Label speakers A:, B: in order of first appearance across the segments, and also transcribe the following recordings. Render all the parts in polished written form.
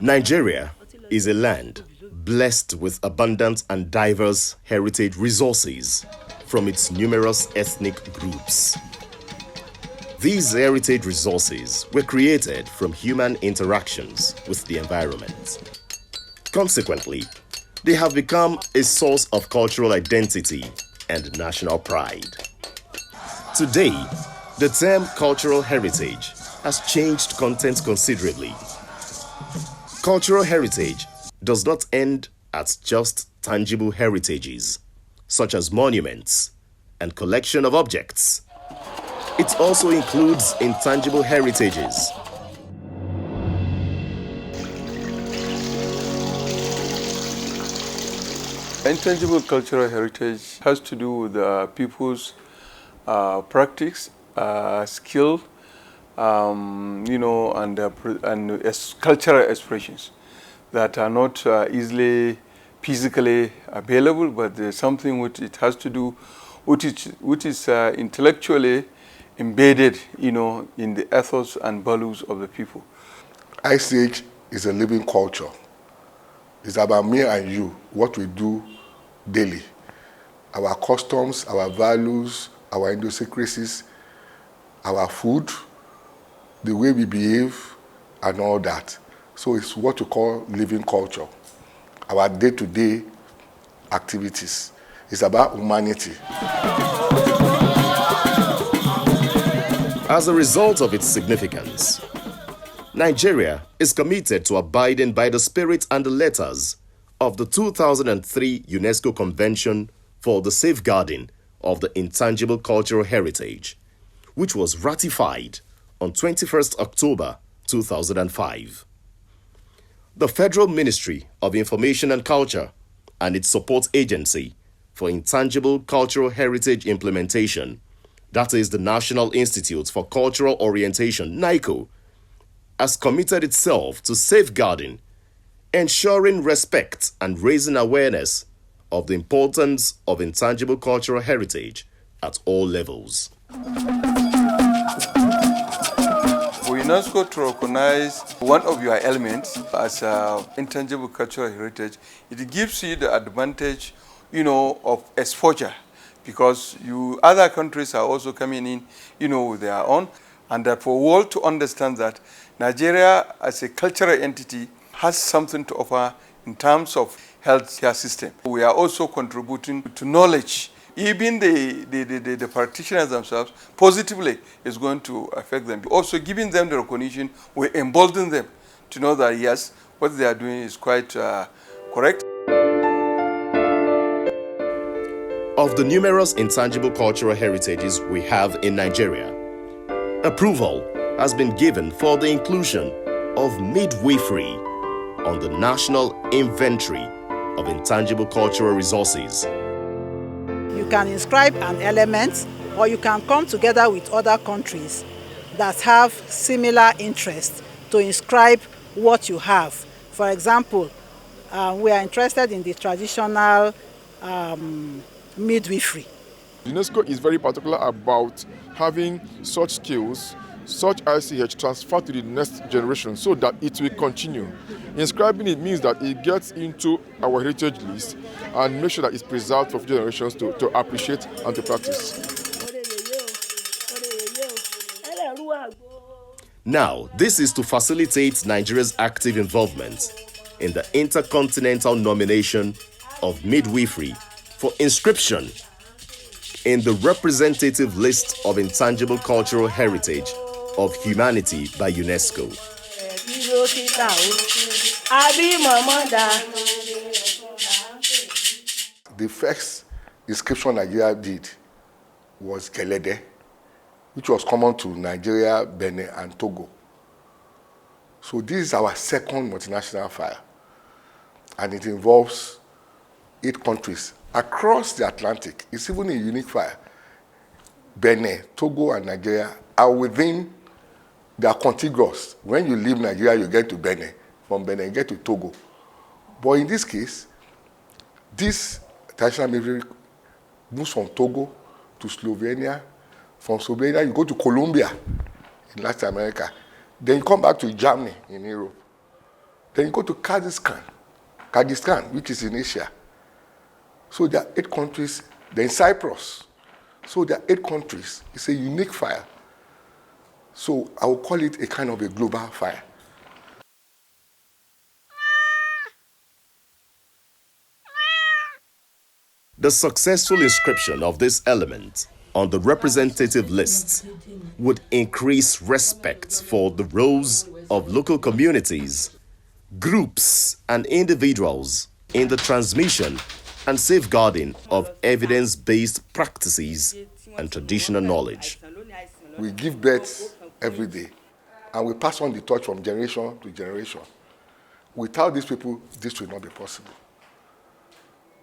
A: Nigeria is a land blessed with abundant and diverse heritage resources from its numerous ethnic groups. These heritage resources were created from human interactions with the environment. Consequently, they have become a source of cultural identity and national pride. Today, the term cultural heritage has changed content considerably. Cultural heritage does not end at just tangible heritages, such as monuments and collection of objects. It also includes intangible heritages.
B: Intangible cultural heritage has to do with people's practice, skill, and cultural expressions that are not easily physically available, but there's something which it has to do, which is intellectually embedded, in the ethos and values of the people.
C: Ice Age is a living culture. It's about me and you, what we do daily. Our customs, our values, our idiosyncrasies, our food, the way we behave, and all that. So it's what we call living culture. Our day-to-day activities. It's about humanity.
A: As a result of its significance, Nigeria is committed to abiding by the spirit and the letters of the 2003 UNESCO Convention for the Safeguarding of the Intangible Cultural Heritage, which was ratified on 21st October 2005. The Federal Ministry of Information and Culture and its support agency for Intangible Cultural Heritage Implementation, that is the National Institute for Cultural Orientation, NICO, has committed itself to safeguarding, ensuring respect and raising awareness of the importance of intangible cultural heritage at all levels.
B: For UNESCO to recognize one of your elements as intangible cultural heritage, it gives you the advantage, of exposure, because other countries are also coming in, with their own, and for world to understand that Nigeria as a cultural entity has something to offer in terms of healthcare system. We are also contributing to knowledge. Even the practitioners themselves positively is going to affect them. Also giving them the recognition, we embolden them to know that yes, what they are doing is quite correct.
A: Of the numerous intangible cultural heritages we have in Nigeria, approval has been given for the inclusion of midwifery on the National Inventory of Intangible Cultural Resources.
D: You can inscribe an element, or you can come together with other countries that have similar interests to inscribe what you have. For example, we are interested in the traditional midwifery.
E: UNESCO is very particular about having such skills, such ICH transferred to the next generation so that it will continue. Inscribing it means that it gets into our heritage list and make sure that it's preserved for generations to appreciate and to practice.
A: Now, this is to facilitate Nigeria's active involvement in the intercontinental nomination of midwifery for inscription in the representative list of intangible cultural heritage of humanity by UNESCO.
C: The first inscription Nigeria did was Kelede, which was common to Nigeria, Benin, and Togo. So this is our second multinational file, and it involves 8 countries across the Atlantic. It's even a unique file. Benin, Togo, and Nigeria are within, they are contiguous. When you leave Nigeria, you get to Benin. From Benin, you get to Togo. But in this case, this traditional military moves from Togo to Slovenia, From Slovenia, you go to Colombia in Latin America. Then you come back to Germany in Europe. Then you go to Kyrgyzstan, which is in Asia. So there are 8 countries. Then Cyprus. So there are 8 countries. It's a unique fire. So I will call it a kind of a global fire.
A: The successful inscription of this element on the representative lists would increase respect for the roles of local communities, groups, and individuals in the transmission and safeguarding of evidence-based practices and traditional knowledge.
C: We give birth every day, and we pass on the torch from generation to generation. Without these people, this will not be possible.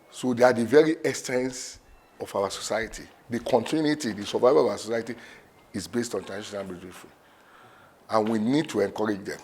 C: So they are the very essence of our society. The continuity, the survival of our society is based on traditional midwifery. And we need to encourage them.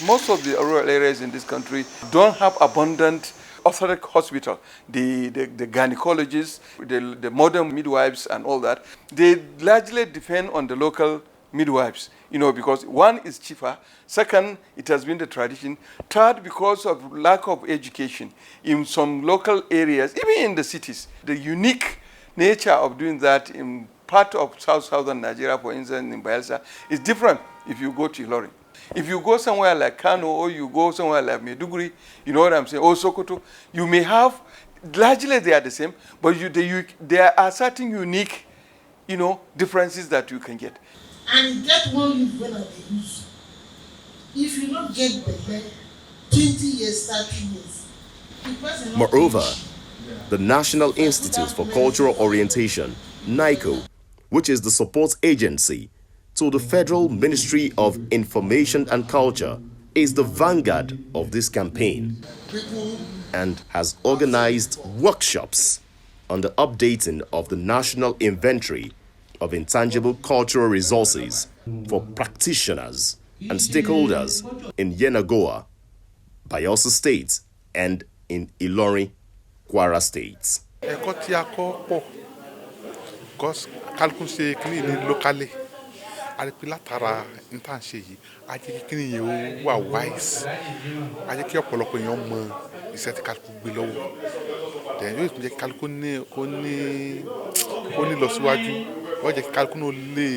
B: Most of the rural areas in this country don't have abundant orthodox hospital. The gynecologists, the modern midwives and all that, they largely depend on the local midwives, because one is cheaper, second, it has been the tradition, third, because of lack of education in some local areas, even in the cities. The unique nature of doing that in part of southern Nigeria, for instance, in Bayelsa, is different if you go to Ilorin. If you go somewhere like Kano or you go somewhere like Maiduguri, you know what I'm saying, or Sokoto, you may have, largely they are the same, but there are certain unique, differences that you can get.
F: And get one leaf when I use. If you don't get better, 20 years, 30 years.
A: Moreover, the National Institute for Cultural Orientation, NICO, which is the support agency to the Federal Ministry of Information and Culture, is the vanguard of this campaign and has organized workshops on the updating of the National Inventory of Intangible Cultural Resources for practitioners and stakeholders in Yenagoa, Bayelsa State, and in Ilorin, Kwara State.
G: Tara intanṣe yìí a jẹ́ kí kíni yẹn wà wise a jẹ́ kí ọ̀pọ̀lọpọ̀ èèyàn mọ iṣẹ́ tí kálukú gbé lọ́wọ́ then yóò tún jẹ́ kí kálukú kó ní lọ síwájú yóò jẹ́ kí kálukú náà lè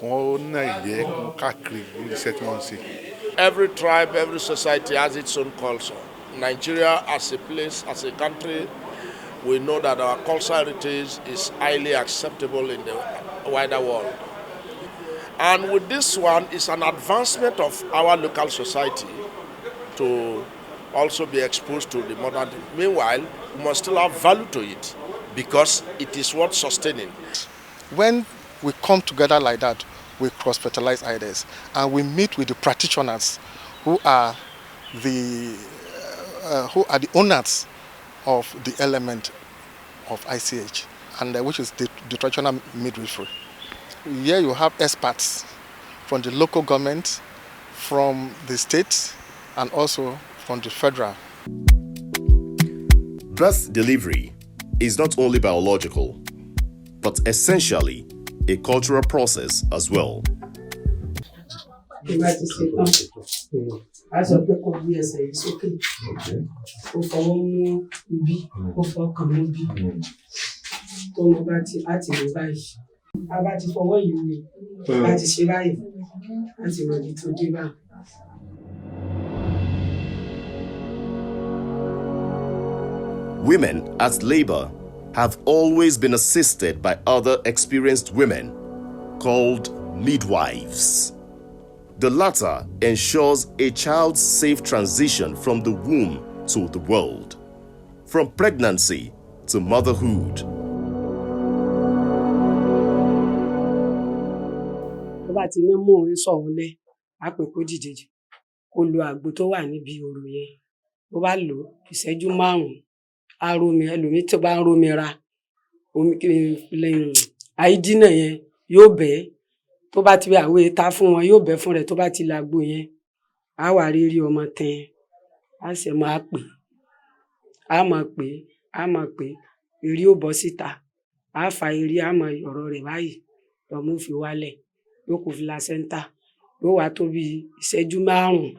G: wọ́n náà yẹ káàkiri iṣẹ́ tí wọ́n ń ṣe.
H: Every tribe, every society has its own culture. Nigeria as a place, as a country, we know that our cultural heritage is highly acceptable in the wider world. And with this one, it's an advancement of our local society to also be exposed to the modern. Meanwhile, we must still have value to it because it is worth sustaining.
I: When we come together like that, we cross-fertilize ideas and we meet with the practitioners who are the owners of the element of ICH, and which is the traditional midwifery. Here you have experts from the local government, from the state, and also from the federal.
A: Birth delivery is not only biological, but essentially a cultural process as well. Women at labor have always been assisted by other experienced women called midwives. The latter ensures a child's safe transition from the womb to the world, from pregnancy to motherhood.
J: Ti ní mú orin sọ̀hún lé àpè kó dìde jù kó lo àgbo tó wà níbi òrò yẹn bó bá lò ìṣẹ́jú 5 á rómi ẹlòmíì tó bá ń rómi ra omi àìdínà yẹn yóò bẹ́ tó bá ti àwé ta fún wọn yóò bẹ́ fún rẹ̀ tó bá ti làgbo yẹn á wà rírí ọmọ tẹ́n á sì máa pè á máa pè èrí ó bọ́ síta a fa eré àmọ́ ọ̀rọ̀ rẹ̀ báyìí lọ́mú fi wálẹ̀ yóò kó placenta yóò wá tó bí ìṣẹ́jú 5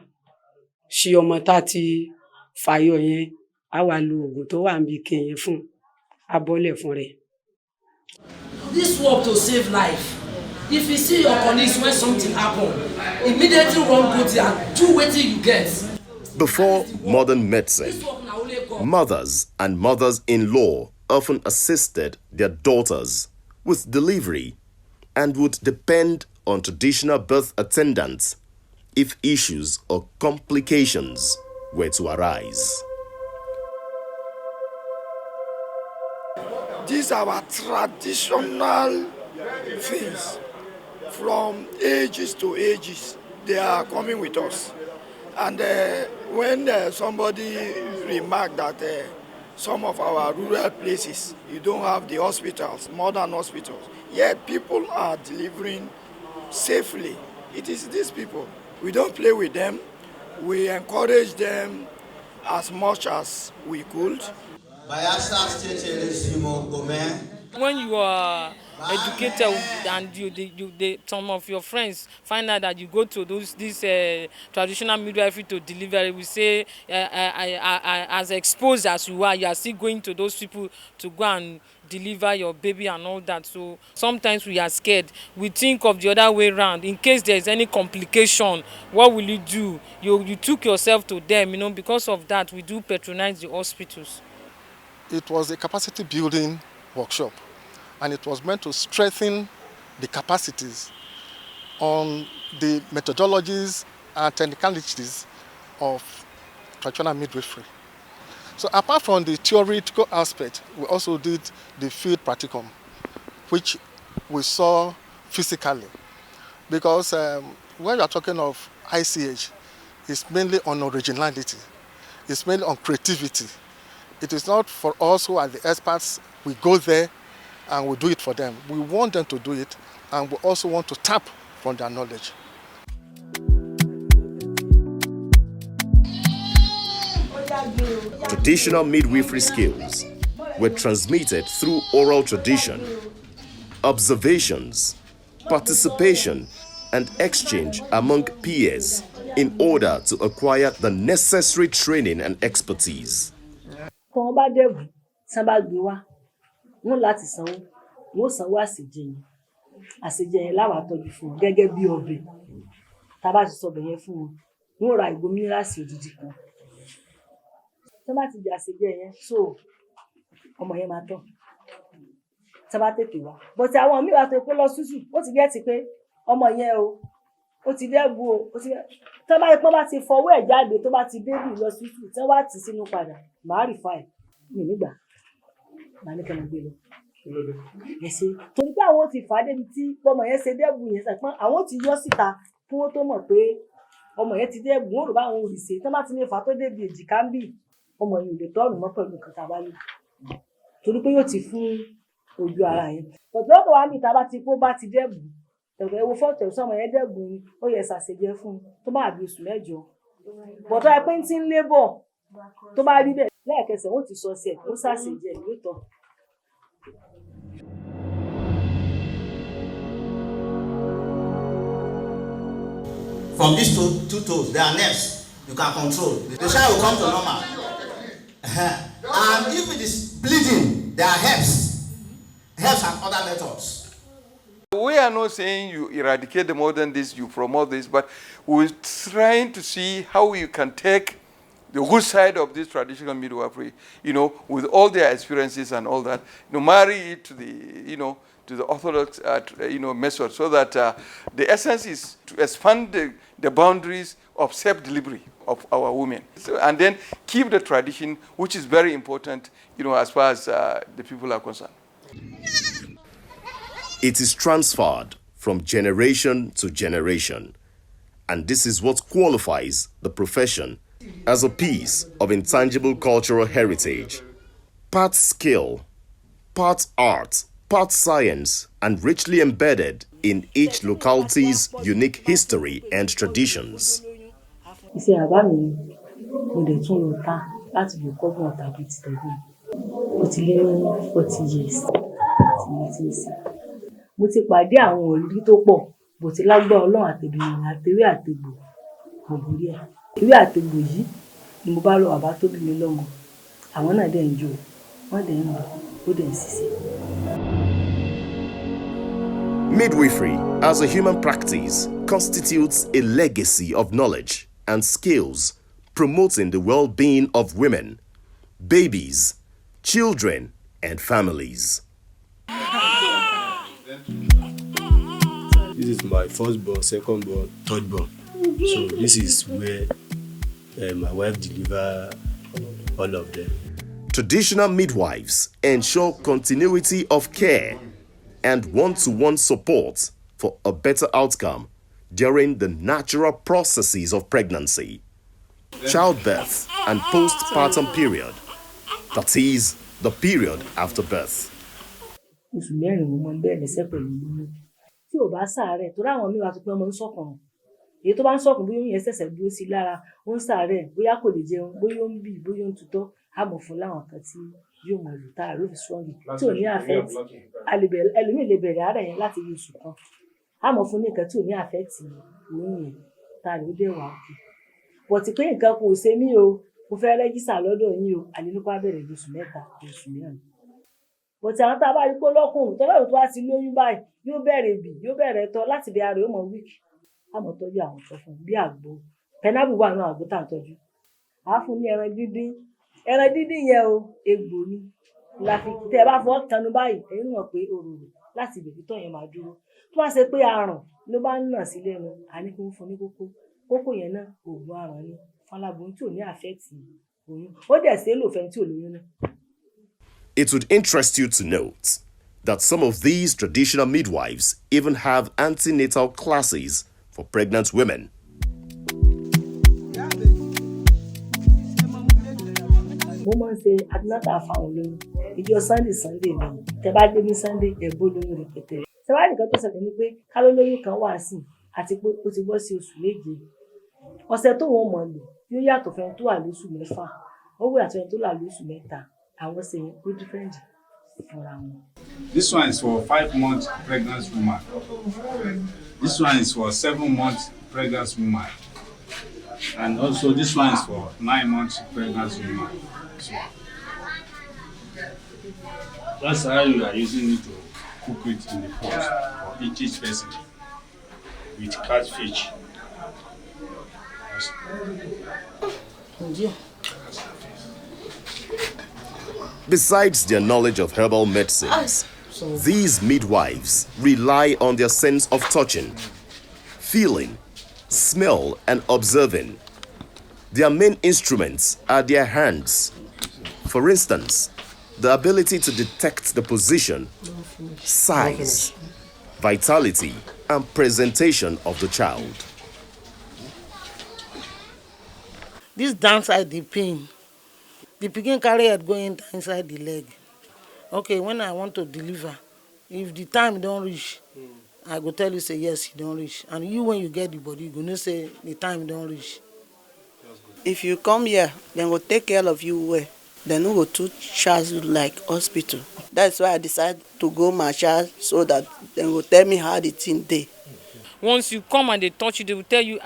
J: sí ọmọ tá ti fàyọ yẹn á wá lo oògùn tó wà níbi ike yẹn fún abọ́lẹ̀ fún rẹ̀.
F: This work to save life. If you see your colleagues when something happen, immediately run go there and do wetin you get.
A: Before modern medicine, mothers and mothers-in-law often assisted their daughters with delivery and would depend on traditional birth attendants if issues or complications were to arise.
K: These are our traditional things. From ages to ages, they are coming with us. And when somebody remarked that some of our rural places, you don't have the hospitals, modern hospitals, yet people are delivering safely. It is these people. We don't play with them. We encourage them as much as we could.
L: When you are educated and some of your friends find out that you go to this traditional midwifery to deliver, we say as exposed as you are still going to those people to go and deliver your baby and all that. So sometimes we are scared. We think of the other way around. In case there is any complication, what will you do? You took yourself to them, because of that we do patronize the hospitals.
I: It was a capacity building workshop, and it was meant to strengthen the capacities on the methodologies and technicalities of traditional midwifery. So apart from the theoretical aspect, we also did the field practicum, which we saw physically. Because when you are talking of ICH, it's mainly on originality, it's mainly on creativity. It is not for us who are the experts, we go there and we do it for them. We want them to do it, and we also want to tap from their knowledge.
A: Traditional midwifery skills were transmitted through oral tradition, observations, participation, and exchange among peers in order to acquire the necessary training and expertise.
M: Kọ́ bá dẹ̀bù sán bá gbé wá wọ́n láti sanwó wọ́n sanwó àṣejẹ yẹn láwàá tọ́jú fún wọn gẹ́gẹ́ bí ọbẹ̀ tá a bá ti sọbẹ̀ yẹn fún wọn wọ́n ra ìgò mínírààsì òdìdí kan tó bá ti jẹ àṣejẹ yẹn so ọmọ yẹn máa tán tá a bá tètè wá bọ́tí àwọn míì wá tó pé lọ súsù ó ti gẹ́ẹ̀tì pé ọmọ yẹn o ó ti dẹ́bu o ó ti tó bá yẹ pé bá ti fọwọ́ ẹ̀ jáde tó bá ti débù lọ súsù tí wọ́n bá tì sínú padà màá rí fáì mi nígbà màá ní kẹ́mi gbé lọ. Ẹ̀sẹ̀ torí pé àwọn ti fà á débi tí ọmọ yẹn ṣe dẹ́bu yẹn sàpọ́n àwọn ti yọ síta kí wọ́n tó mọ̀ pé ọmọ yẹn ti dẹ́bu wọn rò bá àwọn òrìṣẹ́ tí wọ́n bá ti lè fà á tó débi èjìká ń bì ọmọ yẹn ò lè tọ́ọ̀nù mọ́ pẹ̀lú nǹkan tá a bá lò torí pé yóò ti fún ojú ara yẹn. Bọ̀dọ̀ ọ̀dọ̀ wa ní ìta bá ti kó bá ti dẹ́bu ẹ̀wọ̀ ẹ̀wọ̀ fọ́ọ̀tẹ̀ sọmọ yẹn dẹ́bu ni ó yẹ ṣàṣejẹ fún un tó bá àbí oṣù 9. Bọ̀dọ̀ ẹ pé ń ti ń lébọ̀ tó bá rí bẹ́ẹ̀ lẹ́ẹ̀kẹsẹ̀ wọ́n ti sọ sí ẹ̀ ó ṣàṣejẹ yóò tọ̀.
N: From these two toes, there are nerves you can control. The child will come to normal. And if it is bleeding, there are herbs and other methods.
B: We are not saying you eradicate the modern this, you promote this, but we're trying to see how you can take the good side of this traditional midwifery, with all their experiences and all that, marry it to the, to the orthodox, method, so that the essence is to expand the boundaries of self-delivery of our women, and then keep the tradition, which is very important, as far as the people are concerned.
A: It is transferred from generation to generation, and this is what qualifies the profession as a piece of intangible cultural heritage, part skill, part art, part science, and richly embedded in each locality's unique history and traditions.
M: Iṣẹ́ àbá mi mo dẹ̀ tún lọ ta láti lè kọ́gbọ́n tàbí ti tẹ̀gbọ́n. Ó ti lé ní 40 years tí mo ti ń ṣe. Mo ti pàdé àwọn òrírí tó pọ̀ bó ti lágbára Ọlọ́run àtẹ̀bìnrin àtẹ̀wé àtẹ̀gbò mo borí ẹ̀. Ewé àtẹ̀gbò yìí ni mo bá lọ bàbá tó bí mi lọ́mọ. Àwọn náà dẹ̀ ń jó, wọ́n dẹ̀ ń lọ, ó dẹ̀ ń ṣiṣẹ́.
A: Midwifery as a human practice constitutes a legacy of knowledge and skills promoting the well-being of women, babies, children, and families.
O: This is my firstborn, secondborn, thirdborn. So this is where my wife delivers all of them.
A: Traditional midwives ensure continuity of care and one-to-one support for a better outcome during the natural processes of pregnancy, childbirth, and postpartum period, that is, the period after birth.
M: Oṣù mẹ́rin mo máa ń bẹ̀rẹ̀ iṣẹ́ pẹ̀lú oyún. Tí ò bá ṣàárẹ̀, torí àwọn míì wá tó pé ọmọ ń sọ̀kàn. Èyí tó bá ń sọ̀kàn bóyá oyún yẹn ṣẹ̀ṣẹ̀ dúró sí lára, ó ń ṣàárẹ̀, bóyá kò lè jẹun, bóyá ó ń bì, bóyá ó ń tutọ́, á mọ̀ fún láwọn kan tí yóò mọ̀ lò tá àrò fi sọ́ọ̀gì tí ò ní àfẹ́ẹ̀tì. Ẹlòmíì lè bẹ̀rẹ̀ àárẹ̀ yẹn láti oṣù kan. Á mọ̀ fún ní nǹkan tí ò ní àfẹ́ẹ̀tì oyún yẹn tá àrò dẹ̀ wà òkè. Bọ̀tí pé nǹkan kò ṣe mí o, mo fẹ́ rẹ́gísà lọ́dọ̀ yín o, àlè nípa bẹ̀rẹ̀ oṣù mẹ́ta, oṣù mẹ́rin. Bọ̀tí àwọn tá a bá rí pé lọ́kùnrin tọ́lọ́run tó wá ti lóyún báyìí yóò bẹ̀rẹ̀ bì, yóò bẹ̀rẹ̀ tọ́ láti bẹ ara yóò mọ wíìkì. Á mọ̀ tọ́jú àwọn ọ̀tọ̀ fún bí àgbo. Pẹnábù wà náà àgbo tá à ń tọ́jú. Á fún ní ẹran díndín. Ẹran díndín yẹn o, egbò ni. Tẹ bá fọ́ kanu báyìí, ẹ̀yin mọ̀ pé òróró láti ìbẹ̀bí tọ̀ yẹn máa dúró. Tó bá ṣe pé aràn ló bá ń nà sí lẹ́nu, a ní kí wọ́n fún ní kókó. Kókó yẹn náà oògùn aràn ni. Fún aláboyún tí ò ní àfẹ́ẹ̀tì oyún. Ó dẹ̀ ṣe é lò fẹ́ni tí ò lóyún náà.
A: It would interest you to note that some of these traditional midwives even have antenatal classes for pregnant women.
M: Mo máa ń ṣe antenatal fáwọn olóyún. Ìjọ Sunday ni. Tẹ bá dé ní Sunday, ẹ̀bùn olóyún rẹpẹtẹ. Ṣé wàá nìkan tó ṣẹlẹ̀ ni pé ká ló lóyún kan wà sí àti pé ó ti bọ́ sí oṣù méje. Ọ̀sẹ̀ tó wọ́n mọ̀ lò yóò yàtọ̀ fẹ́ni tó wà lóṣù mẹ́fà. Ó wù àtọ̀ ẹni tó wà lóṣù mẹ́ta. Àwọn ṣe yẹn ó different fúnra wọn.
P: This one is for 5-month pregnant woman. This one is for 7-month pregnant woman. And also this one is for 9-month pregnant woman. So that's how you are using it to cook it in the pot for each person with catfish.
A: Besides their knowledge of herbal medicines, these midwives rely on their sense of touching, feeling, smell, and observing. Their main instruments are their hands. For instance, the ability to detect the position, size, vitality, and presentation of the child.
F: This downside the pain. The pikin carry head going inside the leg. Okay, when I want to deliver, if the time don't reach, I go tell you say yes, it don't reach. And you when you get the body, you gonna say the time don't reach.
Q: If you come here, then we'll take care of you well. Then we will charge you like hospital. That's why I decided to go marshal so that they will tell me how the thing dey.
L: Once you come and they touch you, they will tell you,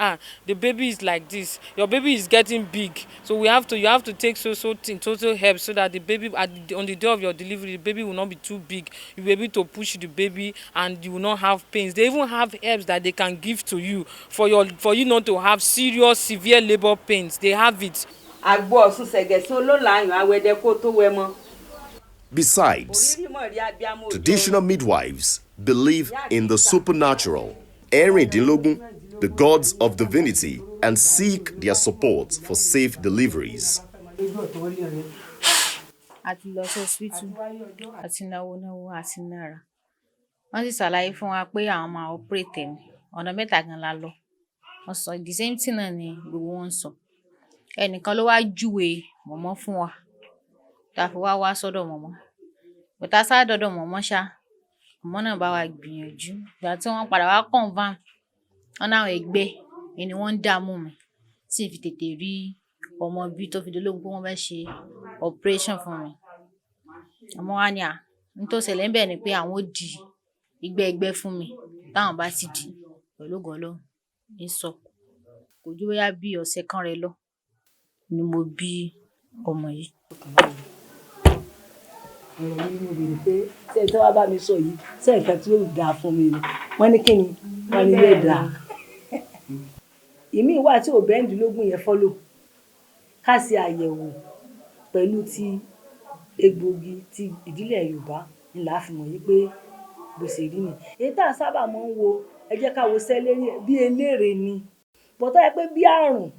L: the baby is like this. Your baby is getting big. So you have to take total help so that the baby, on the day of your delivery, the baby will not be too big. You'll be able to push the baby and you will not have pains. They even have herbs that they can give to you for you not to have serious, severe labor pains. They have it.
A: Besides, traditional midwives believe in the supernatural, the gods of divinity, and seek their support for safe deliveries.
R: Àti lọ sí hospital àti náwó àti náírà. Wọ́n sì ṣàlàyé fún wa pé àwọn máa operate mi. Ọ̀nà mẹ́ta gan la lọ. Wọ́n sọ the same thing náà ni gbogbo wọn sọ. Ẹnìkan ló wá júwe mọ̀mọ́ fún wa. Tá fi wá sọ́dọ̀ mọ̀mọ́. Bọ̀tá sá dọ́dọ̀ mọ̀mọ́ ṣá. Mọ̀mọ́ náà bá wa gbìyànjú. Ìgbà tí wọ́n padà wá confirm, wọ́n náà ẹgbẹ́ ni wọ́n ń dààmú mi. Tí fi tètè rí ọmọ bí tó fi dológun pé wọ́n fẹ́ ṣe operation fún mi. Àmọ́ wá ní N tó ṣẹlẹ̀ ńbẹ̀ ni pé àwọn ó di ìgbẹ́ fún mi. Táwọn bá sì dì pẹ̀lú ògo Ọlọ́run ń sọ. Kò ju bóyá bí ọ̀sẹ̀ kan rẹ̀ lọ ni mo bí ọmọ yìí.
M: Ọ̀rọ̀ mi ni mo béèrè pé ṣé ẹ tí wàá bá mi sọ yìí ṣé nǹkan tí yóò dáa fún mi ni wọ́n ní kí ni wọ́n ní yóò dáa. Ìmí wà tí ò bẹ́ẹ̀ndínlógún yẹn fọ́lò ká ṣe àyẹ̀wò pẹ̀lú ti egbògi ti ìdílé Yorùbá ni là á fi mọ̀ yí pé bó ṣe rí ni. Èyí tá a sábà máa ń wo ẹ jẹ́ ká wo sẹ́lẹ̀rì bí eléèrè ni bọ́tọ́ ẹ pé bí àrùn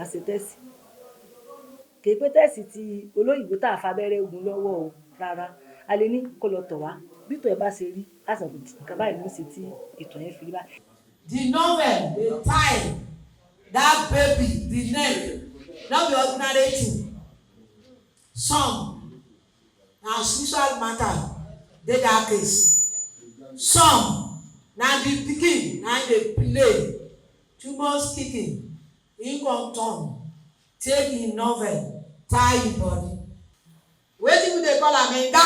M: a ṣe tẹ́sì kì í pé tẹ́sì ti olóyìnbó tá a fa abẹ́rẹ́ ogun lọ́wọ́ o rárá a lè ní kó lọ tọ̀ wá bí ìtọ̀ ẹ bá ṣe rí àṣà nǹkan báyìí ló ń ṣe tí ìtọ̀ yẹn fi rí báyìí.
S: The novel dey tie that baby the neck no be ordinary thing. Some na sexual matter dey that case. Some na the pikin na dey play too much kicking him come turn take him novel tie him body. Wetin we dey call am enga?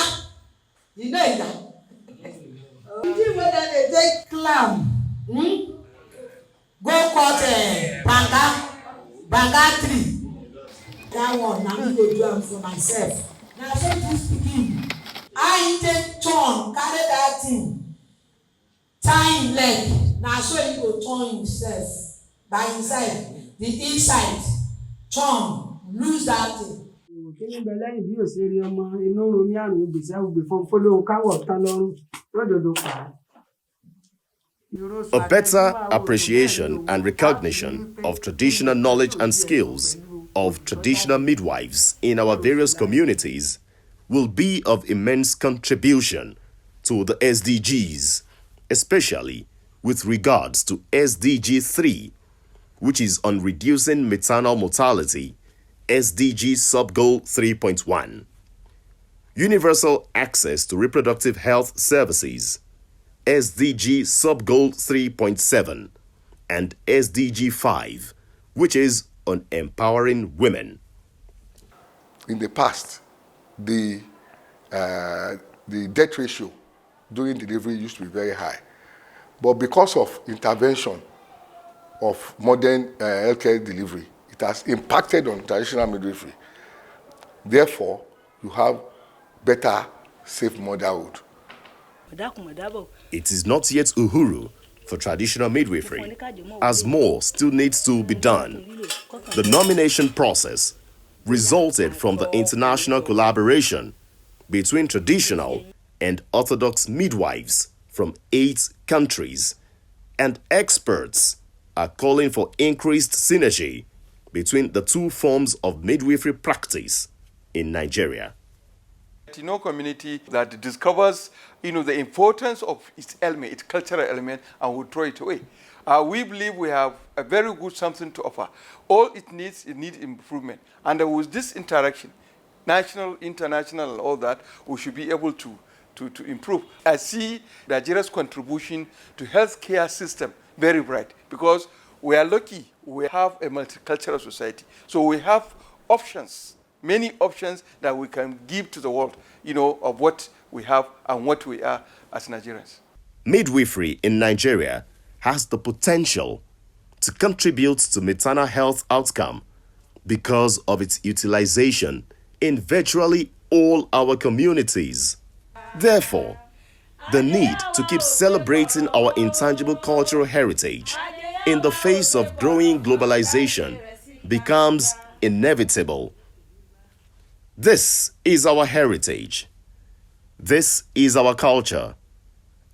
S: You know enga? The thing wey dem dey take clam go cut banga tree. That one na me go do am for myself. Na so this pikin how he take turn carry that thing tie him leg na so he go turn himself by himself the inside turn lose that thing.
J: Kíní bẹ lẹ́yìn bí òṣèré ọmọ inú romi àrùn gbèsè àgbè fún fọlọ́hún káwọ̀ tán lọ́rùn lódodo pa.
A: A better appreciation and recognition of traditional knowledge and skills of traditional midwives in our various communities will be of immense contribution to the SDGs, especially with regards to SDG 3, which is on reducing maternal mortality, SDG Sub-Goal 3.1, universal access to reproductive health services, SDG Sub-Goal 3.7, and SDG 5, which is on empowering women.
C: In the past, the death ratio during delivery used to be very high. But because of intervention of modern healthcare delivery, it has impacted on traditional midwifery. Therefore, you have better, safe motherhood.
A: It is not yet uhuru for traditional midwifery, as more still needs to be done. The nomination process resulted from the international collaboration between traditional and orthodox midwives from 8 countries, and experts are calling for increased synergy between the two forms of midwifery practice in Nigeria.
B: Community that discovers, the importance of its element, its cultural element, and will throw it away. We believe we have a very good something to offer. All it needs improvement. And with this interaction, national, international, and all that, we should be able to improve. I see Nigeria's contribution to healthcare system very bright because we are lucky. We have a multicultural society. So we have options, many options that we can give to the world, of what we have and what we are as Nigerians.
A: Midwifery in Nigeria has the potential to contribute to maternal health outcome because of its utilization in virtually all our communities. Therefore, the need to keep celebrating our intangible cultural heritage in the face of growing globalization becomes inevitable. This is our heritage. This is our culture.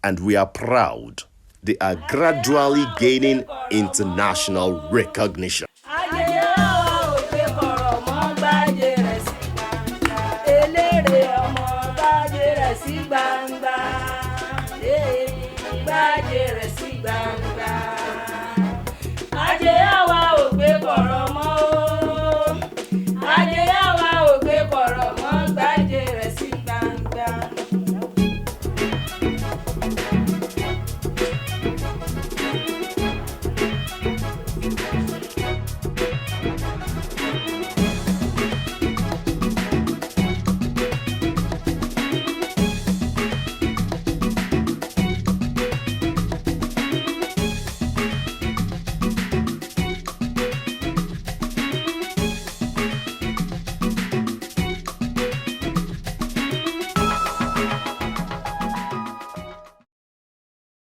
A: And we are proud they are gradually gaining international recognition.
M: Gbàjẹ́ rẹ̀ sí gbangba.